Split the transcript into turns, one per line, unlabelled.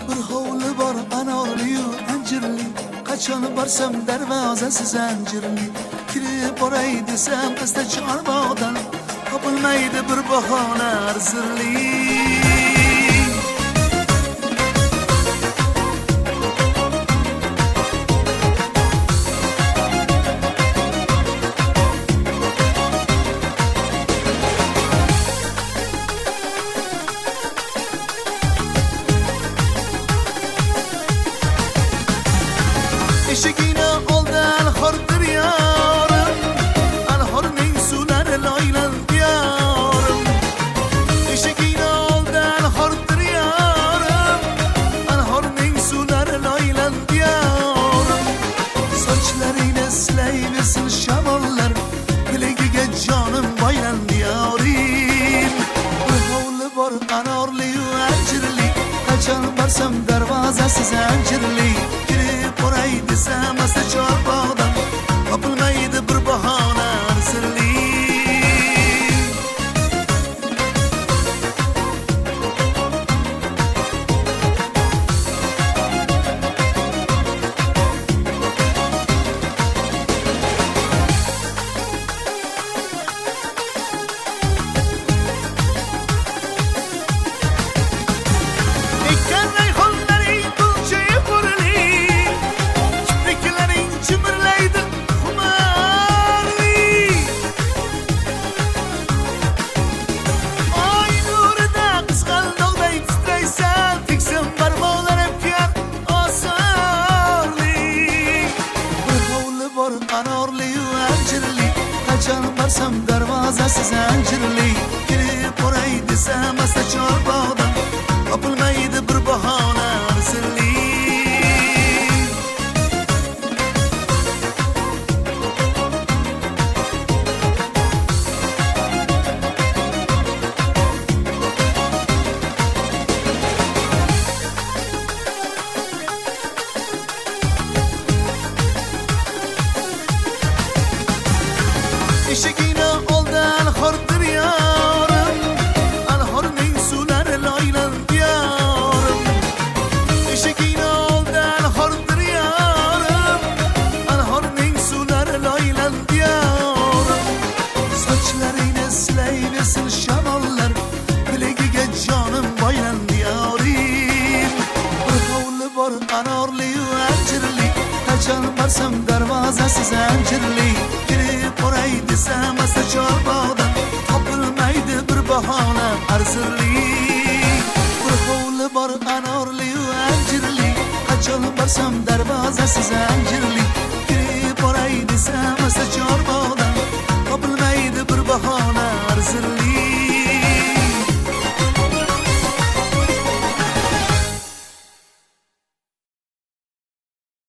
Bir hovli bor anorli-yu anjirli, qachon borsam darvozasi zanjirli. Kirib boray desam asta chorboqdan, topilmaydi bir bahona arzirli. Eshigini oldan xordir yorim, anhorning suvlari loylan diyorim. Eshigini oldan xordir yorim, anhorning suvlari loylan diyorim. Sochlaringni silayversin shamollar, bilagiga jonim boylan diyorim. Bir hovli bor anorli-yu anjirli, qachon borsam darvozasi zanjirli. Boray desam asta chorboqdan, topilmaydi bir bahona arzirli. Anorli-yu anjirli, qachon borsam darvozasi zanjirli. Kirib boray desam asta chorboqdan, topilmaydi bir bahona arzirli. Eshigini oldan xordir yorim, anhorning suvlari loylan diyorim. Eshigini oldan xordir yorim, anhorning suvlari loylan diyorim. Sochlaringni silayversin shamollar, bilagiga jonim boylan diyorim. Bir hovli bor anorli-yu anjirli, qachon borsam darvozasi zanjirli. Boray desam asta chorboqdan, topilmaydi bir bahona arzirli. Bir hovli bor anorli-yu anjirli, qachon borsam darvozasi zanjirli. Kirib boray desam asta